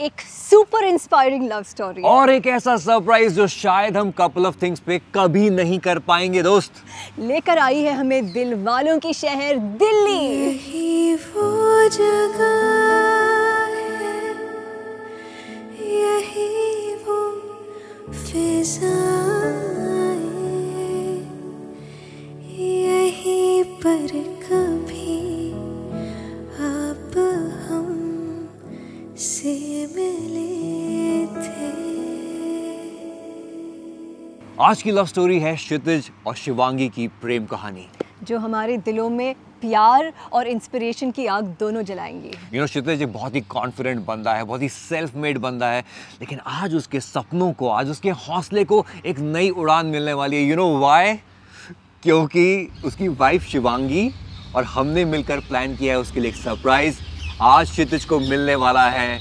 एक super inspiring love story और एक ऐसा सरप्राइज जो शायद हम कपल ऑफ थिंग्स पे कभी नहीं कर पाएंगे दोस्त। लेकर आई है हमें दिल वालों की शहर दिल्ली। यही वो जगह है, यही वो फिजाएं, यही पर कभी आप हम से मिले थे। आज की लव स्टोरी है क्षितिज और शिवांगी की प्रेम कहानी, जो हमारे दिलों में प्यार और इंस्पिरेशन की आग दोनों जलाएंगी। क्षितिज एक बहुत ही कॉन्फिडेंट बंदा है, बहुत ही सेल्फ मेड बंदा है, लेकिन आज उसके सपनों को, आज उसके हौसले को एक नई उड़ान मिलने वाली है। व्हाई? क्योंकि उसकी वाइफ शिवांगी और हमने मिलकर प्लान किया है उसके लिए एक सरप्राइज। आज क्षितिज को मिलने वाला है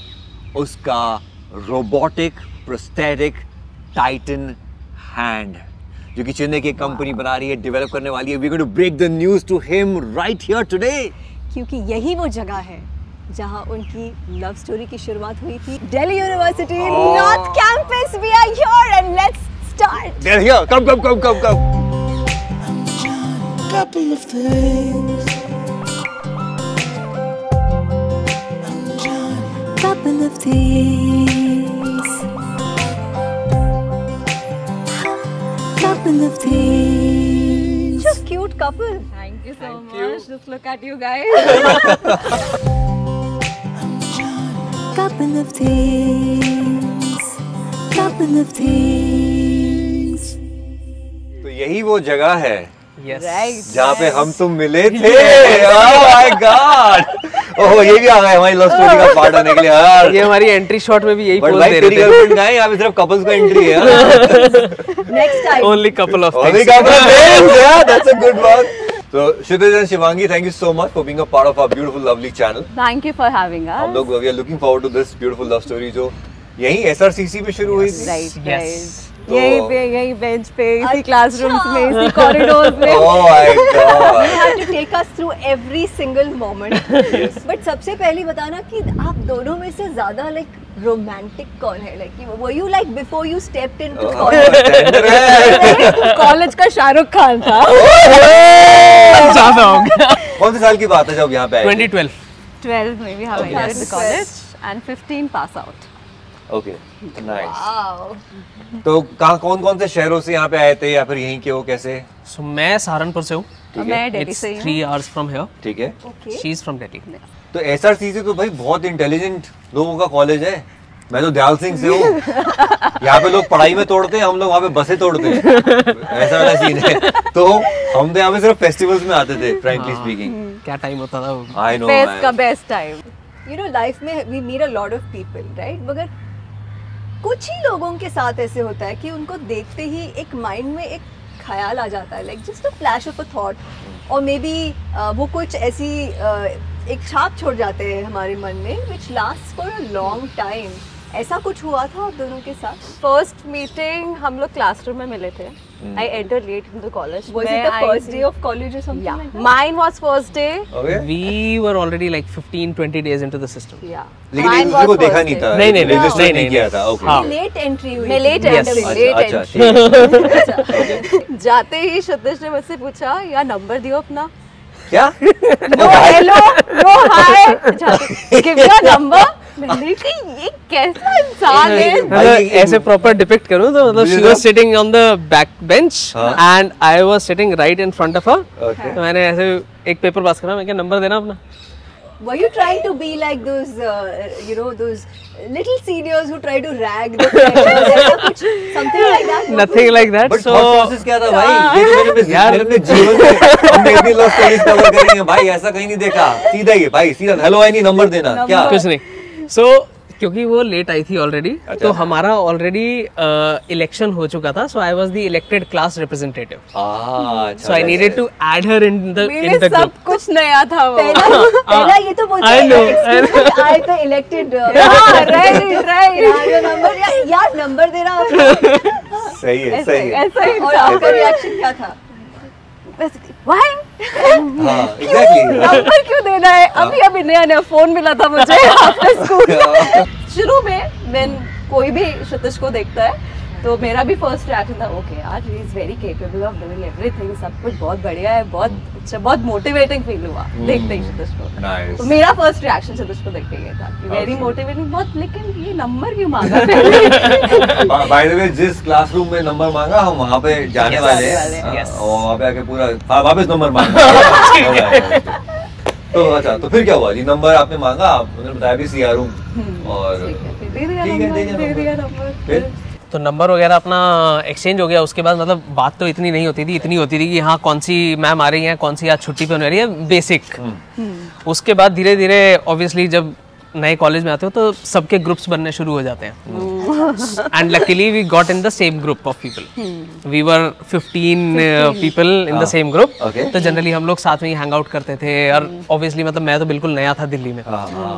उसका रोबोटिक प्रोस्थेटिक टाइटन हैंड, जो कि चेन्नई की कंपनी बना रही है, डेवलप करने वाली है। We going to break the news to him right here today, क्योंकि यही वो जगह है जहां उनकी लव स्टोरी की शुरुआत हुई थी। Delhi University North Campus. We are here and let's start. They're here. Come. Couple of things, couple of things, couple of things. Just cute couple. Thank you so much. Just look at you guys. Couple of things, couple of things. तो यही वो जगह है Right. जहाँ पे हम तुम मिले थे। Oh my God! ओह, ये भी आ गए हमारी लव स्टोरी का पार्ट होने के लिए यार। ये हमारी एंट्री शॉट में भी यही पोज दे तेरी रहे थे। गर्लफ्रेंड है, यहाँ पे सिर्फ कपल्स का एंट्री है। Next time. Only couple of Only things. couple of things. Yeah, that's a good one. So Kshitij and Shivangi, thank you so much for being a part of our beautiful, lovely channel. Thank you for having us. हम लोग we are looking forward to this beautiful love story जो यही SRCC में शुरू हुई थी। Right. Yes. Right. तो- यहीं पे, यही बेंच पे, इसी क्लासरूम्स में, इसी कॉरिडोर्स में। Oh my God! You have to take us through every single moment. But सबसे पहले बताना कि आप दोनों में से ज्यादा रोमांटिक कौन है? Were you before you stepped into college? Tender है। कॉलेज का शाहरुख खान था। ज्यादा हो गया। कौन से साल की बात है जब यहाँ पे आए थे? 2012. 12 में we have Okay. entered the college and 15 pass out. Okay, nice. Wow. तो कहाँ कौन से शहरों से यहाँ पे आए थे या फिर यहीं के हो, कैसे? So मैं सहारनपुर से हूँ. मैं दिल्ली It's से ही 3 hours from here. ठीक है। Okay. She's from Delhi. तो SRCC तो भाई बहुत इंटेलिजेंट लोगों का कॉलेज है। मैं तो दयाल सिंह से हूँ। यहाँ पे लोग पढ़ाई में तोड़ते हैं, हम लोग वहाँ पे बसें तोड़ते हैं। ऐसा वाला सीन है। तो हम तो यहाँ पे सिर्फ फेस्टिवल्स में आते थे, फ्रैंकली स्पीकिंग। क्या टाइम होता था वो. I know, Best का man. best time. लाइफ में we meet a lot of people, right? मगर कुछ ही लोगों के साथ ऐसे होता है कि उनको देखते ही एक माइंड में एक ख्याल आ जाता है, just a flash of a thought, और मे बी वो कुछ ऐसी एक छाप छोड़ जाते हैं हमारे मन में which lasts for a long time. ऐसा कुछ हुआ था आप दोनों के साथ? First meeting हम लोग क्लासरूम में मिले थे. I entered late into college. Was it the first day of college or something Yeah. like that? Mine was first day. Okay. We were already like 15-20 days into the system. Yeah. लेकिन Mine एक was दूसरे को first देखा नहीं day. था। नहीं, register नहीं, किया था। Okay. हाँ. लेट एंट्री हुई मैं लेट थी। Yes. एंट्री, अच्छा, लेट अच्छा, एंट्री. ठीक है। जाते ही क्षितिज ने मुझसे पूछा, यार नंबर दियो अपना. क्या? No hello, no hi. Give your number. मैंने कहा ये कैसा इंसान है. मतलब ऐसे प्रॉपर डिपिक्ट करूँ तो मतलब she was sitting on the back bench and I was sitting right in front of her. Okay. तो मैंने ऐसे एक पेपर पास करा, मैं क्या नंबर देना अपना. Were you trying to be like those, those little seniors who try to rag the freshers? ऐसा कुछ, something like that? Nothing like that. But So thought process क्या था भाई? मैंने अपने जीवन में हमने इतनी लव स्टोरीज कवर करेंगे भाई, ऐसा कहीं नहीं देखा। सीधा ही भाई, सीधा हेलो आई नहीं नंबर देना क्या? कुछ नहीं. So क्योंकि वो लेट आई थी ऑलरेडी, तो हमारा ऑलरेडी इलेक्शन हो चुका था. So I was the elected class representative. So I needed to add her in the मेरे ग्रुप. सब कुछ नया था वो. पहला ये तो बोलते I know, हैं I तो elected right. यार नंबर दे रहा हूँ। सही है, सही है। ऐसा ही और था. आपका रिएक्शन क्या था? Why? हाँ, exactly. नंबर क्यों देना है? अभी नया नया फोन मिला था मुझे आफ्टर स्कूल. शुरू में when कोई भी क्षितिज को देखता है तो मेरा भी फर्स्ट रिएक्शन था ओके यार he is very capable of doing everything, सब कुछ बहुत बढ़िया है, बहुत अच्छा, बहुत मोटिवेटिंग फील हुआ देखते ही क्षितिज को। Nice. तो मेरा फर्स्ट रिएक्शन क्षितिज को देख के ये था कि वेरी Okay. मोटिवेटिंग बहुत, लेकिन ये नंबर क्यों मांगा पहले? बाय द वे जिस क्लासरूम में नंबर मांगा हम वहाँ पे जाने Yes. वाले जाने हैं। वाले हैं। और वहाँ पे आके पूरा वापस नंबर मांगा। तो अच्छा, तो फिर क्या हुआ जी? नंबर आपने मांगा, उन्होंने बताया भी सीआर और दे दिया ठीक है, नंबर, दे दिया नंबर। नंबर। फिर तो नंबर वगैरह अपना एक्सचेंज हो गया। उसके बाद मतलब बात तो इतनी नहीं होती थी, इतनी होती थी कि हाँ कौन सी मैम आ रही है, कौन सी आज छुट्टी पे होने रही है, बेसिक। उसके बाद धीरे धीरे ऑब्वियसली जब नए कॉलेज में आते हो तो सबके ग्रुप्स बनने शुरू हो जाते हैं। And luckily we got in the same group of people, we were 15 people in the same group. Okay. तो जनरली हम लोग साथ में ही हैंग आउट करते थे। और ऑब्वियसली मतलब मैं तो बिल्कुल नया था दिल्ली में,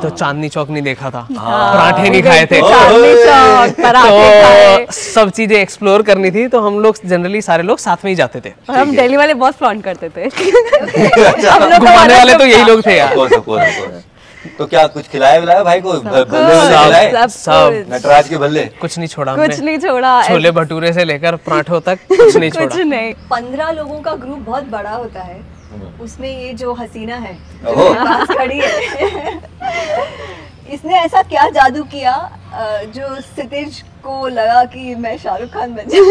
तो चांदनी चौक नहीं देखा था, पराठे नहीं खाए थे, चांदनी चौक, पराठे खाए। तो सब चीजें एक्सप्लोर करनी थी, तो हम लोग जनरली सारे लोग साथ में ही जाते थे। और हम दिल्ली वाले बहुत फ्लॉन्ट करते थे। घुमाने वाले तो यही लोग थे यार। Of course. तो क्या कुछ खिलाया विलाया भाई को? बल्ले खिलाए? सब नटराज के बल्ले? कुछ नहीं छोड़ा कुछ हमने। नहीं छोड़ा, छोले भटूरे से लेकर पराठों तक कुछ नहीं कुछ छोड़ा। नहीं। 15 लोगों का ग्रुप बहुत बड़ा होता है, उसमें ये जो हसीना है जो ओहो। मेरे पास खड़ी है इसने ऐसा क्या जादू किया जो क्षितिज को लगा कि मैं शाहरुख खान बन जाऊं?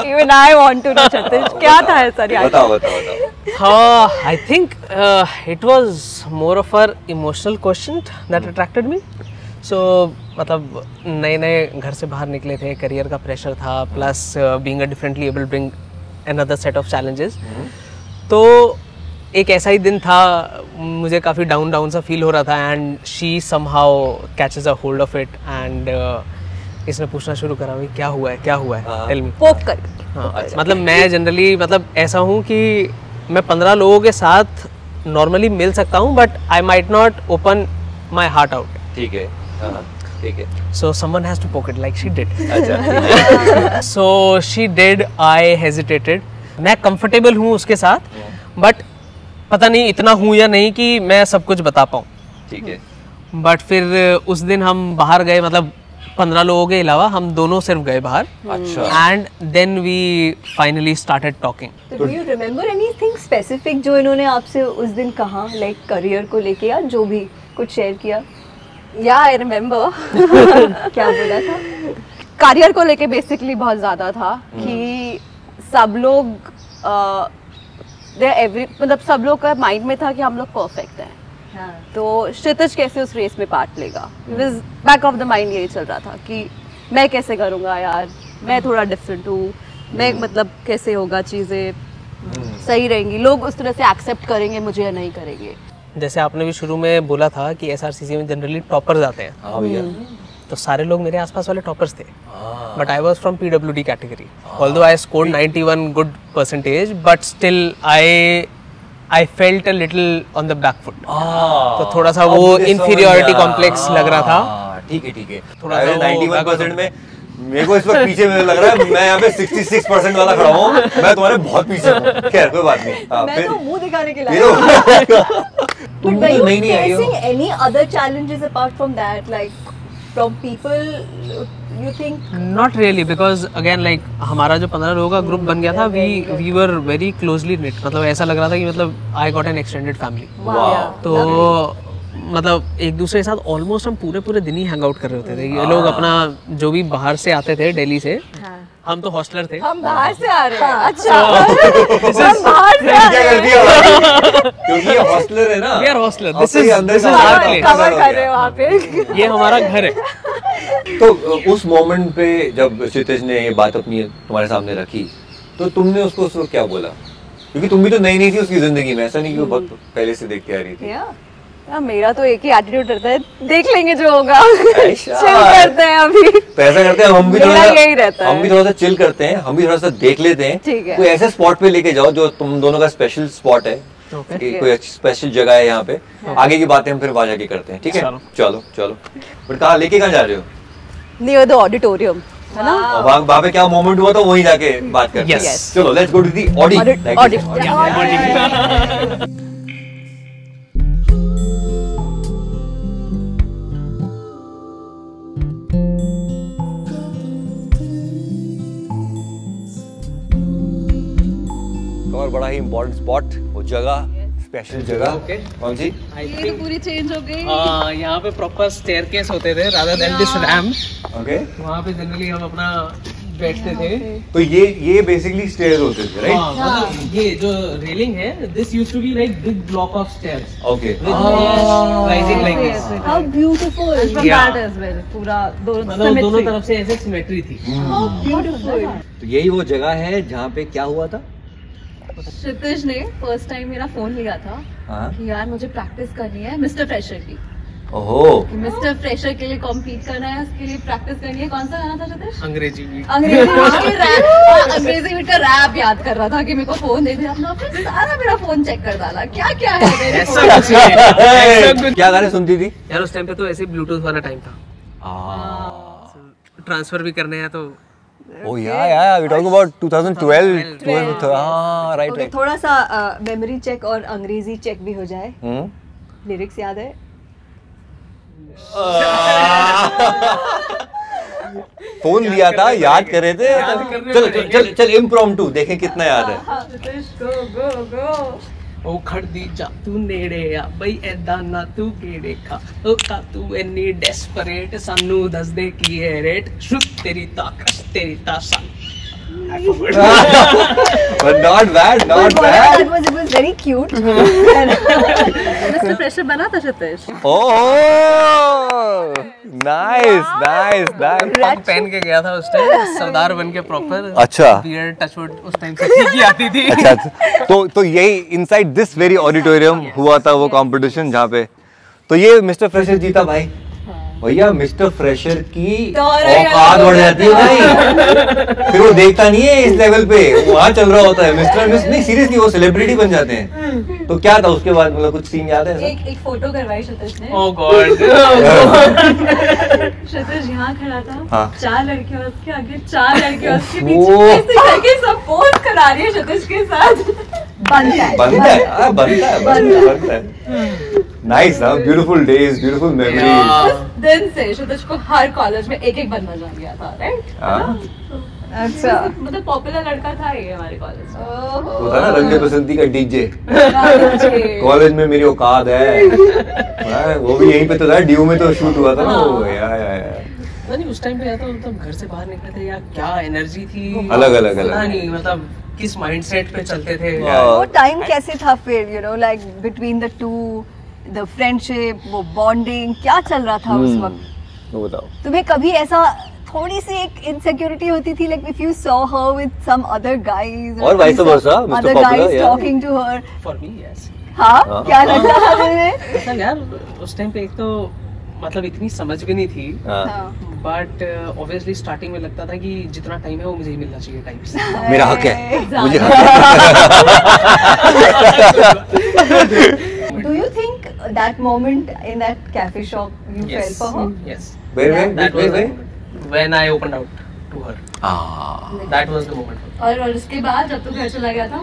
Even I want to know क्षितिज क्या था ऐसा रिएक्शन? बताओ। हाँ, I think it was more of a emotional quotient that attracted me. So मतलब नए नए घर से बाहर निकले थे, करियर का प्रेशर था, plus being a differently able bring another set of challenges. तो एक ऐसा ही दिन था, मुझे काफ़ी डाउन सा फील हो रहा था, and she somehow catches a hold of it and इसने पूछना शुरू करा भाई क्या हुआ है, टेल मी। पोक कर। हाँ, मतलब मैं जनरली मतलब ऐसा हूँ कि मैं 15 लोगों के साथ नॉर्मली मिल सकता हूँ, but I might not open my heart out. ठीक है, हाँ, ठीक है। So someone has to poke it like she did. अच्छा, So she did. I hesitated. मैं कंफर्टेबल हूँ उसके साथ, बट पता नहीं इतना हूँ या नहीं कि मैं सब कुछ बता पाऊँ। ठीक है। बट फिर उस दिन हम बाहर गए, मतलब 15 लोगों के अलावा हम दोनों सिर्फ गए बाहर। अच्छा। And then we finally started talking. तो do you remember anything specific जो इन्होंने आपसे उस दिन कहा, लाइक करियर को लेके या जो भी कुछ शेयर किया? या आई रिमेम्बर क्या बोला था? करियर को लेके बेसिकली बहुत ज़्यादा था कि सब लोग मतलब सब लोग का माइंड में था कि हम लोग परफेक्ट हैं, हाँ। तो क्षितिज कैसे उस रेस में पार्ट लेगा। बैक ऑफ द माइंड यही चल रहा था कि मैं कैसे करूँगा यार, मैं थोड़ा डिफरेंट हूँ, मैं मतलब कैसे होगा, चीज़ें सही रहेंगी, लोग उस तरह से एक्सेप्ट करेंगे मुझे या नहीं करेंगे। जैसे आपने भी शुरू में बोला था कि SRCC में जनरली टॉपर्स आते हैं, हाँ भैया। तो सारे लोग मेरे आसपास वाले टॉपर्स थे, but I was from PWD category. Although I scored 91 good percentage, but still I felt a little on the back foot. तो थोड़ा सा वो इन्फीरियोरिटी कॉम्प्लेक्स लग रहा था। ठीक है, ठीक है। थोड़ा सा वो 91% में मेरे को इस वक्त पीछे में लग रहा है, मैं यहाँ पे 66% वाला खड़ा हूँ, मैं तुम्हारे बहुत पीछे हूँ। खैर कोई बात नहीं। हाँ, मैं फिर तो मुंह दिखाने के ये लिए तो तुम But were तो you नई आई हो। facing any other challenges apart from that, like from people you think? Not really, because again like हमारा जो 15 लोगों का ग्रुप बन गया था, we were very closely knit. मतलब ऐसा लग रहा था कि मतलब I got an extended family. वाह। तो मतलब एक दूसरे के साथ ऑलमोस्ट हम पूरे दिन ही हैंग आउट कर रहे होते थे। ये लोग अपना जो भी बाहर से आते थे दिल्ली से, हम तो हॉस्टलर थे। हम बाहर से आ रहे हैं। हाँ। अच्छा, हम बाहर से आ क्या रहे कर दिया? क्योंकि ये हॉस्टलर है ना। We are hostler. और This फिर is- अंदर this से is बाहर our का place. cover कवर कर रहे हैं वहाँ पे। ये हमारा घर है। तो उस मोमेंट पे जब क्षितिज ने ये बात अपनी तुम्हारे सामने रखी, तो तुमने उसको उस वक्त क्या बोला? क्योंकि तुम भी तो नई थी उसकी जिंदगी में, ऐसा नहीं कि वो बहुत पहले से देखते आ रही थी। या मेरा तो एक ही एटीट्यूड रहता है, देख लेंगे जो होगा, अच्छा। चिल करते हैं अभी। तो ऐसा करते हैं हम भी मेरा थोड़ा यही रहता है। हम भी थोड़ा सा चिल करते हैं, हम भी थोड़ा सा देख लेते हैं। ठीक है। कोई ऐसे स्पॉट पे लेके जाओ जो तुम दोनों का स्पेशल स्पॉट है, Okay. कि कोई अच्छी स्पेशल जगह है यहाँ पे। आगे की बातें हम फिर वहाँ जाके करते हैं, ठीक है? चलो। चलो चलो। बट कहाँ लेके कहाँ जा रहे हो? नियर द ऑडिटोरियम, है ना? और वहाँ पे क्या मोमेंट हुआ था वहीं जाके बात करते हैं। Yes. चलो let's go to the audi. और बड़ा ही इम्पोर्टेंट स्पॉट, वो जगह, स्पेशल जगह। Okay. कौन सी? ये तो पूरी चेंज हो गई। यहाँ पे प्रॉपर स्टेयरकेस होते थे rather than this ramp. Okay. वहाँ पे जनरली हम अपना बैठते थे। तो ये बेसिकली स्टेयर्स होते थे, राइट? मतलब ये जो रेलिंग है, this used to be like big block of stairs okay. Rising like this. How beautiful. From Yeah. that as well, पूरा दोनों मतलब दोनों symmetry. तरफ से ऐसे सिमेट्री थी। How beautiful. तो यही वो जगह है जहाँ पे क्या हुआ था? क्षितिज ने फर्स्ट टाइम मेरा फोन लिया था हाँ। कि यार मुझे प्रैक्टिस करनी है मिस्टर फ्रेशर की। ओहो। मिस्टर फ्रेशर के लिए कॉम्पीट करना है, उसके लिए प्रैक्टिस करनी है। कौन सा गाना था क्षितिज? अंग्रेजी भी। अंग्रेजी बीट का रैप याद कर रहा था कि मेरे को फोन दे दिया अपना, फिर सारा मेरा फोन चेक कर डाला क्या क्या है मेरे ऐसा phone कुछ नहीं है। ऐसा कुछ- क्या गाने सुनती थी? यार उस टाइम पे तो ऐसे ब्लूटूथ वाला टाइम था। ट्रांसफर भी करने हैं तो Oh yeah, we talking about 2012, 12, हाँ, right, Okay, right. थोड़ा सा मेमोरी चेक और अंग्रेजी चेक भी हो जाए। लिरिक्स याद है? फोन लिया था, याद कर रहे थे। चल चल चल चल इम्प्रॉम्प्टू देखें कितना याद है। गो गो गो। ਉਹ ਖੜਦੀ ਜਾ ਤੂੰ ਨੇੜੇ ਆ ਬਈ ਐਦਾਂ ਨਾ ਤੂੰ ਕਿਹੜੇ ਖਾ ਉਹ ਕਾ ਤੂੰ ਇੰਨੀ ਡੈਸਪਰੇਟ ਸਾਨੂੰ ਦੱਸ ਦੇ ਕੀ ਹੈ ਰੇਟ ਸ਼ੁੱਧ ਤੇਰੀ ਤਾਕਤ ਤੇਰੀ ਤਾਸਾ But not bad, not But bad. it was very cute. Mister fresher बना था क्षितिज। Oh, nice, nice, nice. पग पहन के गया था उस टाइम सरदार बन के प्रॉपर। अच्छा। बियर्ड टचवुड उस टाइम से ठीक ही आती थी। अच्छा, तो यही इनसाइड दिस वेरी ऑडिटोरियम हुआ था वो कंपटीशन जहाँ पे, तो ये मिस्टर फ्रेशर जीता भाई। भैया मिस्टर फ्रेशर की औकात बढ़ जाती है भाई, फिर वो देखता नहीं है इस लेवल पे, वहाँ चल रहा होता है मिस्टर मिस, नहीं सीरियसली वो सेलिब्रिटी बन जाते हैं। तो क्या था उसके बाद, मतलब कुछ सीन याद है ऐसा? एक फोटो करवाई क्षितिज ने। ओह गॉड। क्षितिज यहाँ खड़ा था, हाँ। 4 लड़कियां उसके आगे, 4 लड़कियां उसके वो- पीछे, ऐसे करके सब पोज करा रही है क्षितिज के साथ। बनता है। बनता है। नाइस ना, ब्यूटीफुल डेज, ब्यूटीफुल मेमोरीज। उस दिन से क्षितिज को हर कॉलेज में एक बनना जान गया था, राइट? अच्छा। मतलब पॉपुलर लड़का था ये हमारे कॉलेज में। वो था ना रंगे बसंती का डीजे, ओह। कॉलेज में मेरी औकात है। वो भी यहीं पे तो था, ड्यू में तो शूट हुआ था ना वो। या नहीं उस टाइम पे तो मतलब घर से बाहर निकले थे या क्या एनर्जी थी, अलग। पता नहीं मतलब किस माइंडसेट पे चलते थे। वो टाइम कैसे था फिर, you know like between the two, the friendship, वो बॉन्डिंग क्या चल रहा था उस वक्त? वो बताओ। तुम्हें कभी ऐसा थोड़ी सी एक इनसिक्योरिटी होती थी, like if you saw her with some other guys और vice versa, Mr. Other Popular, guys yeah. Talking to her? For me yes. हाँ, क्या लगता था तुम्हें? मतलब यार उस टाइम पे एक तो मतलब इतनी समझ भी नहीं थी, हाँ। बट ऑब्वियसली स्टार्टिंग में लगता था कि जितना टाइम है वो मुझे ही मिलना चाहिए टाइम से। मेरा हक है, मुझे हक है। Do you think that moment in that cafe shop you fell for her? Yes. Wait. When I opened out to her. That was the moment. और उसके बाद जब तू घर चला गया था,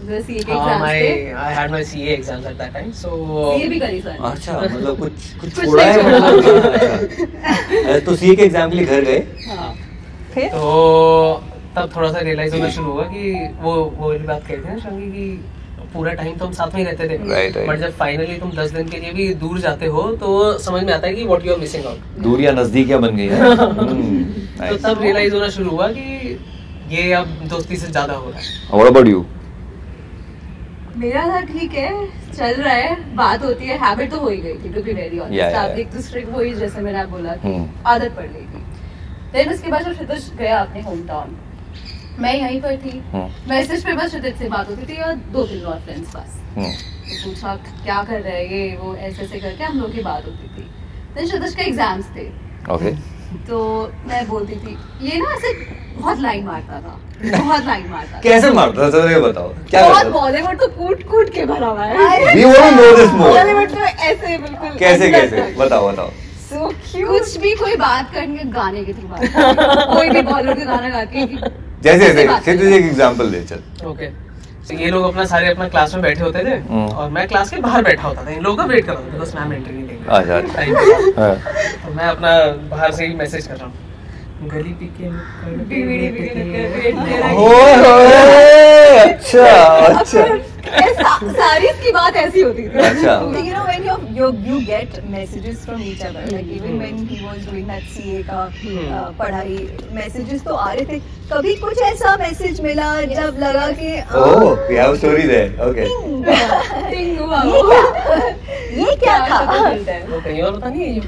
CA के एग्जाम्स थे, I had my CA exams at that time, so CA भी करी सर। अच्छा, मतलब कुछ कुछ छोड़ा है नहीं मतलब। अच्छा। तो सीए के एग्जाम के लिए घर गए। हाँ। फिर तो तब थोड़ा सा रियलाइज होना शुरू हुआ कि वो वाली बात कहते हैं शंगी कि पूरा टाइम तो हम साथ में ही रहते थे, Right. बट जब फाइनली तुम 10 दिन के लिए भी दूर जाते हो तो समझ में आता है कि what you are missing out. दूरियां नजदीकियां बन गई हैं। तो तब रियलाइज होना शुरू हुआ कि ये अब दोस्ती से ज्यादा हो रहा है। What about you? मेरा था ठीक है, चल रहा है, बात होती है, हैबिट तो हो ही गई थी, to be very honest. Yeah. आप एक दूसरे को वही जैसे मैंने बोला कि आदत पड़ गई थी। देन उसके बाद जब क्षितिज गया अपने होम टाउन, मैं यहीं पर थी, मैसेज पे बस क्षितिज से बात होती थी और 2-3 और फ्रेंड्स बस। तो पूछा क्या कर रहे हैं ये वो, ऐसे करके हम लोग की बात होती थी। देन क्षितिज के एग्जाम्स थे, Okay. तो मैं बोलती थी ये ना ऐसे बहुत लाइन मारता था, बहुत लाइन मारता था। कैसे मारता था जरा ये बताओ, क्या बहुत करता था? बॉलीवुड तो कूट के भरा हुआ है। We want to know this more. Bollywood तो ऐसे बिल्कुल कैसे बताओ। So cute. कुछ भी कोई बात करके गाने की थी बात, कोई भी बॉलीवुड का गाना गा के जैसे तुझे एक एग्जांपल दे चल। ओके, तो ये लोग अपना सारे अपना क्लास में बैठे होते थे और मैं क्लास के बाहर बैठा होता था, इन लोगों का वेट कर रहा था, बस मैम एंट्री नहीं देंगे। अच्छा। टाइम पे। तो मैं अपना बाहर से ही मैसेज कर रहा हूँ, गली पीके अच्छा सारीज की बात ऐसी होती थी. अच्छा. You know when you get messages from each other, like even when he was doing that CA का पढ़ाई, messages तो आ रहे थे. कभी कुछ ऐसा मैसेज मिला जब लगा कि oh we have story there. Okay. ये क्या था? कहीं और पता नहीं है ये.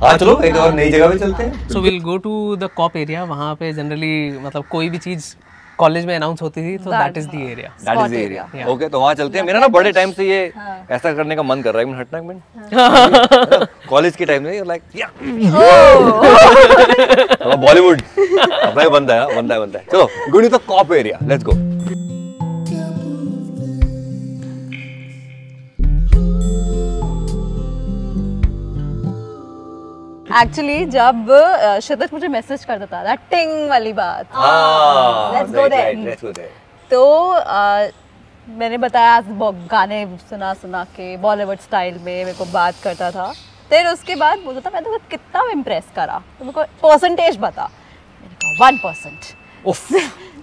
हाँ चलो एक और नई जगह पे चलते हैं. So will go to the cop area. वहाँ पे जनरली मतलब कोई भी चीज कॉलेज में अनाउंस होती थी तो that is the area. That is the area. Okay तो वहाँ चलते हैं. मेरा ना बड़े टाइम से ये ऐसा करने का मन कर रहा है. हटना एक मिनट. कॉलेज के टाइम में लाइक बॉलीवुड अपना बनता है. चलो go to the cop area. Let's go. Actually जब क्षितिज मुझे मैसेज करता था that टिंग वाली बात, Let's go there. तो मैंने बताया गाने सुना के बॉलीवुड स्टाइल में मेरे को बात करता था. फिर उसके बाद बोलता था मैं तो कितना इम्प्रेस करा, तो मेरे को परसेंटेज बता. मैंने कहा 1%.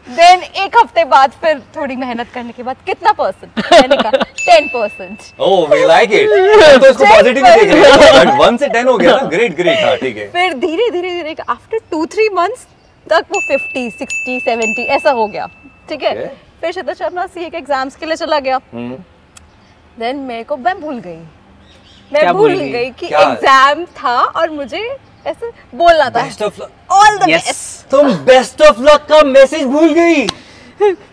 देन एक हफ्ते बाद फिर थोड़ी मेहनत करने के बाद कितना परसेंट, मैंने कहा 10%. Oh we like it. तो इसको पॉजिटिव देख रहे हैं. बट 1 से 10 हो गया ना. ग्रेट. हां ठीक है. फिर धीरे धीरे आफ्टर 2-3 मंथ्स तक वो 50, 60, 70 ऐसा हो गया. ठीक है. फिर क्षितिज अपना सीए के एग्जाम्स के लिए चला गया. देन मेरे को मैं भूल गई कि एग्जाम था और मुझे ऐसे बोलना था best of luck. All the best. तुम बेस्ट ऑफ लक का मैसेज भूल गई.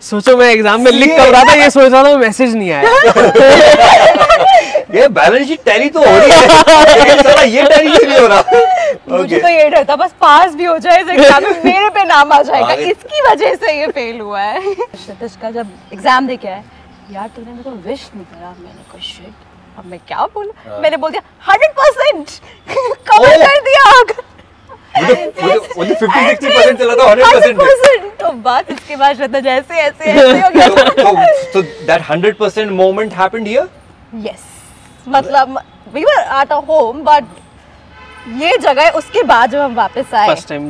सोचो मैं एग्जाम में लिख कर रहा था, ये सोच रहा था मैसेज नहीं आया. ये बैलेंस शीट टैली तो हो रही है लेकिन साला ये टैली नहीं हो रहा. मुझे तो ये डर था बस पास भी हो जाए इस एग्जाम में, मेरे पे नाम आ जाएगा, इसकी वजह से ये फेल हुआ है. क्षितिज का जब एग्जाम दे के आया, यार तूने मेरे को विश नहीं करा. मैंने कहा शिट, अब मैं क्या बोलूं. मैंने बोल दिया 100% कवर कर दिया. मुझे 50-60% चला था 100%. तो बात इसके बाद क्षितिज ऐसे हो गया. So that 100% moment happened here? Yes. मतलब we were at a home but ये जगह उसके बाद जब हम वापस आए फर्स्ट टाइम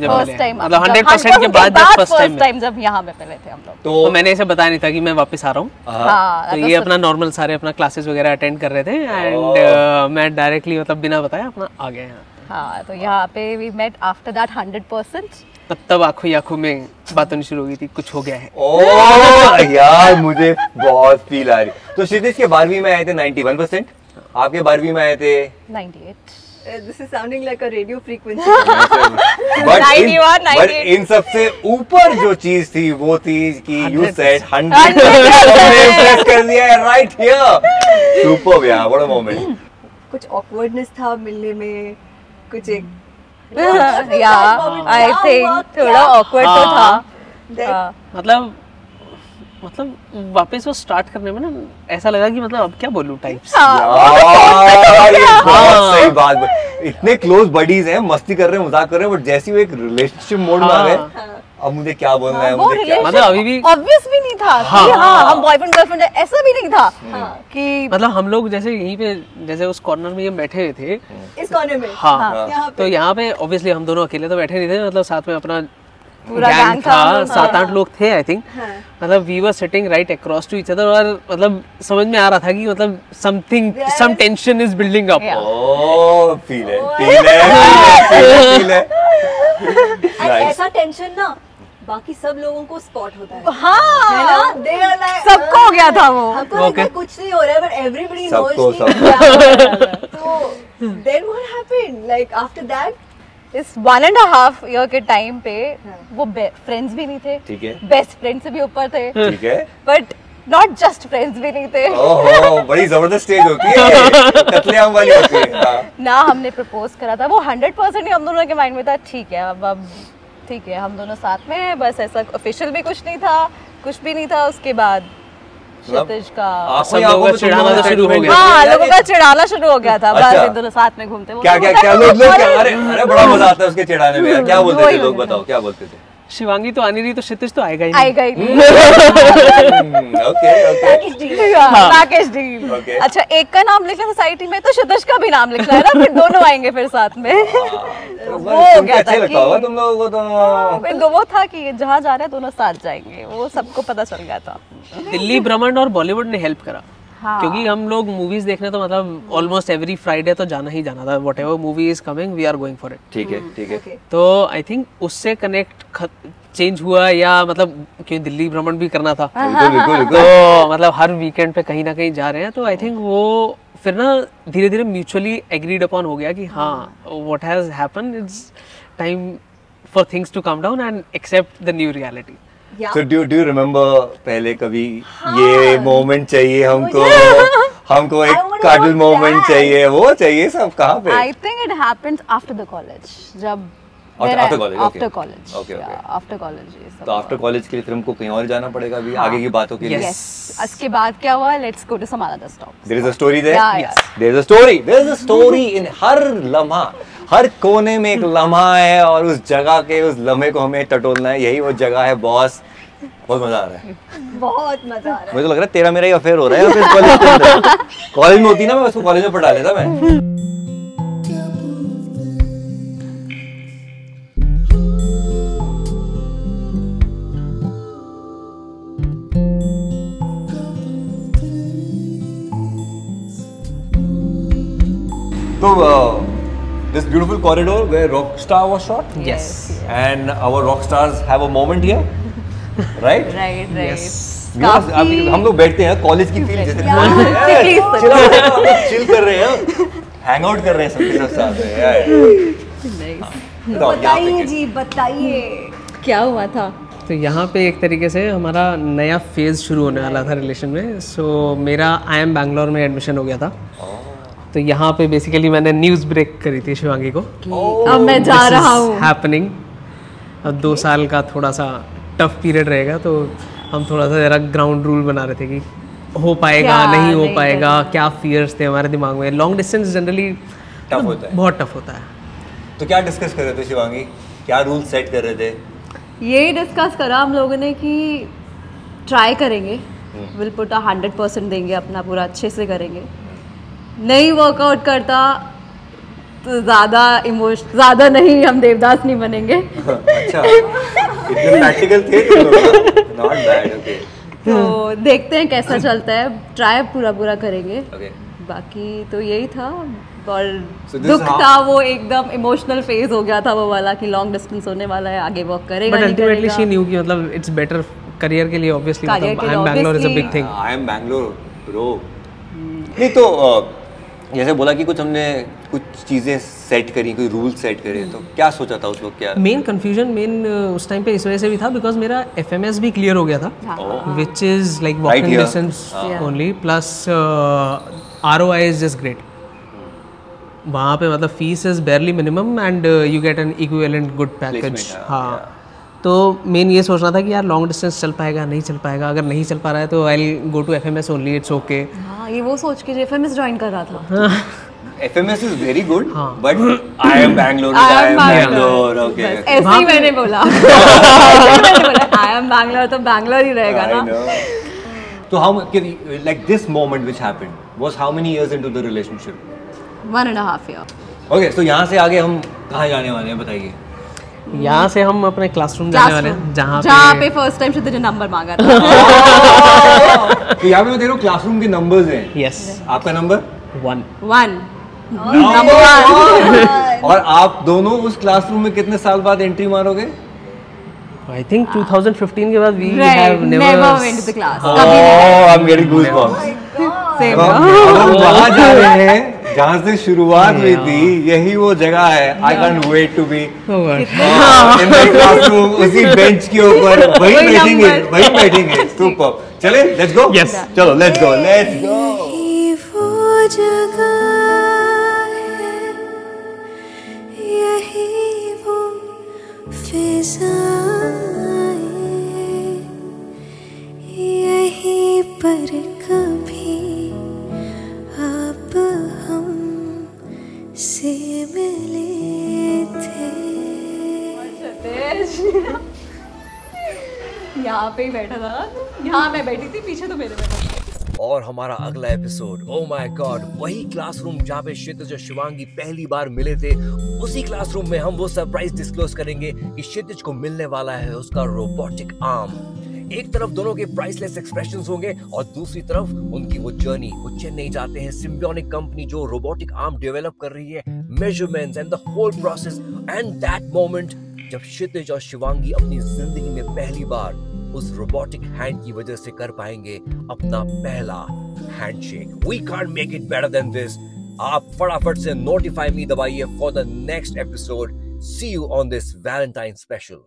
मतलब 100% के बाद जब फर्स्ट टाइम जब यहाँ पे मिले थे हम लोग. तो मैंने इसे बताया नहीं था कि मैं वापस आ रहा हूँ. हाँ, तो ये अपना नॉर्मल सारे अपना क्लासेस वगैरह अटेंड कर रहे थे एंड मैं डायरेक्टली मतलब बिना बताया अपना आ गया यहाँ. हाँ तो यहाँ पे we met after that 100%. तब आंखों में बात होनी शुरू हो गई थी, कुछ हो गया है. ओह यार मुझे बहुत फील आ रही. तो क्षितिज के 12वीं में आए थे 91%, आपके 12वीं में आए थे 98. This is sounding like a radio frequency. But in सबसे ऊपर जो चीज थी वो थी कि यू सेड 100% कर दिया है राइट हियर. सुपर्ब यार, व्हाट अ मोमेंट. कुछ awkwardness था मिलने में, कुछ एक आई थिंक थोड़ा awkward तो था. मतलब वापस वो स्टार्ट करने में ना ऐसा लगा कि मतलब अब क्या बोलूं टाइप्स. सही बात. इतने क्लोज बडीज हैं, मस्ती कर रहे हैं, मजाक कर रहे हैं, बट जैसे वो एक रिलेशनशिप मोड में आ गए, अब मुझे क्या बोलना है, मुझे क्या मतलब अभी भी ऑब्वियस भी नहीं था कि हाँ हम बॉयफ्रेंड गर्लफ्रेंड है, ऐसा भी नहीं था कि मतलब हम लोग जैसे यहीं पे जैसे उस कॉर्नर में ये बैठे थे इस कॉर्नर में. हाँ तो यहाँ पे ऑब्वियसली हम दोनों अकेले तो बैठे नहीं थे, मतलब साथ में अपना पूरा गैंग था. 7-8 हाँ. लोग थे आई थिंक. मतलब we were sitting right across to each other और मतलब समझ में आ रहा था कि मतलब something some tension is building up. Oh feel है. ऐसा टेंशन ना बाकी सब लोगों को स्पॉट होता है. हाँ है ना? They are like, सबको हो गया था वो. हमको लगता है कुछ नहीं हो रहा है, but everybody knows सबको, कि क्या हो रहा है. तो then what happened? Like after that, इस 1.5 year के टाइम पे वो फ्रेंड्स भी नहीं थे. ठीक है. बेस्ट फ्रेंड से भी ऊपर थे. ठीक है. बट नॉट जस्ट फ्रेंड्स भी नहीं थे. ओहो बड़ी जबरदस्त स्टेज होती है, कत्लेआम वाली होती है. ना हमने प्रपोज करा था, वो 100% ही हम दोनों के माइंड में था. ठीक है अब ठीक है हम दोनों साथ में हैं, बस ऐसा ऑफिशियल भी कुछ नहीं था, कुछ भी नहीं था. उसके बाद क्षितिज का सब लोगों का चिढ़ाना शुरू हो गया. हाँ लोगों का चिढ़ाना शुरू हो गया था. अच्छा. बस दोनों साथ में घूमते. क्या लोग क्या, अरे बड़ा मजा आता है उसके चिढ़ाने में. क्या बोलते थे लोग, बताओ क्या बोलते थे? शिवांगी तो आनी रही तो क्षितिज तो आएगा ही आएगा ही नहीं। Okay okay package deal. Okay. अच्छा, एक का नाम लिखना सोसाइटी में तो क्षितिज का भी नाम लिखना है ना, फिर दोनों आएंगे फिर साथ में। वो हो गया था अच्छा लगता होगा कि तुम लोगों को तो। फिर वो था कि जहाँ जा रहे हैं दोनों साथ जाएंगे, वो सबको पता चल गया था। दिल्ली ब्रह्मांड और बॉलीवुड ने हेल्प करा। हाँ। क्योंकि हम लोग मूवीज देखने तो मतलब ऑलमोस्ट एवरी फ्राइडे तो जाना ही जाना था, whatever movie is coming we are going for it. ठीक है तो आई थिंक उससे कनेक्ट चेंज हुआ, या मतलब क्यों दिल्ली भ्रमण भी करना था बिल्कुल तो मतलब हर वीकेंड पे कहीं ना कहीं जा रहे हैं, तो आई थिंक वो फिर ना धीरे धीरे म्यूचुअली एग्रीड अपॉन हो गया कि हाँ what has happened, it's time for things to come down and accept the new reality. So do you remember पहले कभी ये मोमेंट चाहिए हमको, हमको एक काटल मोमेंट चाहिए, वो चाहिए सब कहाँ पे? I think it happens after the college, जब After college, okay. After college, Okay, okay. After college ये सब। तो आफ्टर कॉलेज के लिए फिर हमको कहीं और जाना पड़ेगा अभी आगे की बातों के लिए। Yes. यस, उसके बाद क्या हुआ, let's go to some other stop. There is a story there. Yeah, yeah. There is a story. There is a story in हर लम्हा, हर कोने में एक लम्हा है और उस जगह के उस लम्हे को हमें टटोलना है। यही वो जगह है बॉस। बहुत मजा आ रहा है। बहुत मजा आ रहा है। मुझे तो लग रहा है तेरा मेरा ही अफेयर हो रहा है फिर कॉलेज के अंदर। कॉलेज में होती ना मैं उसको कॉलेज में पढ़ा लेता मैं। So this beautiful corridor where Rockstar was shot, Yes. and our rock stars have a moment here, right? Right right. Because अभी हम लोग बैठते हैं कॉलेज की फील जैसे Please, चिल कर रहे हैं, हैंग आउट कर रहे हैं सबके सब साथ में यार। बताइए जी, बताइए क्या हुआ था? तो यहाँ पे एक तरीके से हमारा नया फेज शुरू होने वाला था रिलेशन में। सो मेरा IIM बैंगलोर में एडमिशन हो गया था, तो यहाँ पे बेसिकली मैंने न्यूज़ ब्रेक करी थी शिवांगी को, अब मैं जा रहा हूँ। हैपनिंग। अब 2 साल का थोड़ा सा टफ पीरियड रहेगा, तो हम थोड़ा सा जरा ग्राउंड रूल बना रहे थे कि हो पाएगा क्या नहीं हो नहीं पाएगा, क्या फियर्स थे हमारे दिमाग में। लॉन्ग डिस्टेंस जनरली टफ होता है। बहुत टफ होता है। तो क्या डिस्कस कर रहे थे शिवांगी, क्या रूल सेट कर रहे थे? यही डिस्कस करा हम लोगों ने कि ट्राई करेंगे, विल पुट 100% देंगे, अपना पूरा अच्छे से करेंगे। नहीं वर्कआउट करता तो ज़्यादा नहीं, हम देवदास नहीं बनेंगे। अच्छा, इतने प्रैक्टिकल थे तुम लोग। Not bad, okay. तो देखते हैं कैसा चलता है, ट्राई पूरा करेंगे। ओके। बाकी तो यही था, और So this दुख is how- था, वो एकदम इमोशनल फेज हो गया था वो वाला कि लॉन्ग डिस्टेंस होने वाला है, आगे वर्क करेगा बट नहीं अल्टीमेटली शी करेगा। न्यू कि मतलब इट्स बेटर करियर के लिए ऑब्वियसली, Career मतलब के लिए IIM Bangalore is a obviously- big thing. I am Bangalore bro. नहीं तो जैसे बोला कि कुछ हमने कुछ चीजें सेट करी, कोई रूल सेट करे, तो क्या सोचा था उस वक्त? क्या मेन कंफ्यूजन उस टाइम पे इस वजह से भी था बिकॉज मेरा FMS भी क्लियर हो गया था, which is like walking here. Distance only, plus ROI is just great. वहाँ पे मतलब fees is बेयरली minimum and you get an equivalent good package. Placement, हाँ, तो मेन ये सोचना था कि यार लॉन्ग डिस्टेंस चल पाएगा नहीं चल पाएगा, अगर नहीं चल पा रहा है तो I go to FMS only, it's okay. हाँ, ये वो सोच के FMS ज्वाइन कर रहा था। FMS is very good, but I am Bangalore, I I am am Bangalore, okay. ऐसे ही मैंने बोला। आई एम बैंगलोर तो बैंगलोर ही रहेगा ना। तो how like this moment which happened was how many years into the relationship? 1.5 year। Okay, so यहाँ से आगे हम कहाँ जाने वाले हैं बताइए? यहाँ से हम अपने क्लासरूम जाने वाले हैं, जहाँ पे फर्स्ट टाइम से नंबर मांगा था। तो यहाँ पे मैं देख रहा हूँ क्लासरूम के नंबर्स हैं। यस, आपका नंबर 1। 1 नंबर 1। और आप दोनों उस क्लासरूम में कितने साल बाद एंट्री मारोगे? आई थिंक 2015 के बाद we Right, have never went to the class। Oh, कभी नहीं। I'm getting goosebumps. Same। हम वहाँ जा रहे हैं जहाँ से शुरुआत हुई थी, यही वो जगह है। I can't wait to be in the classroom, उसी बेंच के ऊपर वही वही बैठेंगे, number। वही बैठेंगे। Super. चले, let's go. Yes. चलो, let's go, let's go. यही वो जगह है, यही वो फिजाएं, यही पर कभी आप हम से मिले थे। यहाँ पे ही बैठा था, यहाँ मैं बैठी थी, पीछे तो मेरे बैठा था। और हमारा अगला एपिसोड, ओह माय गॉड, वही क्लासरूम जहाँ पे क्षितिज और शिवांगी पहली बार मिले थे, उसी क्लासरूम में हम वो सरप्राइज डिस्क्लोज करेंगे कि क्षितिज को मिलने वाला है उसका रोबोटिक आर्म। एक तरफ दोनों के प्राइसलेस एक्सप्रेशंस होंगे और दूसरी तरफ उनकी वो जर्नी। वो चेन्नई जाते हैं, सिम्बियोनिक कंपनी जो रोबोटिक आर्म डेवलप कर रही है, measurements and the whole process, and that moment जब क्षितिज और शिवांगी अपनी जिंदगी में पहली बार उस रोबोटिक हैंड की वजह से कर पाएंगे अपना पहला handshake. We can't make it better than this. आप फटाफट से नोटिफाई मी दबाइए for the next episode. See you on this Valentine special.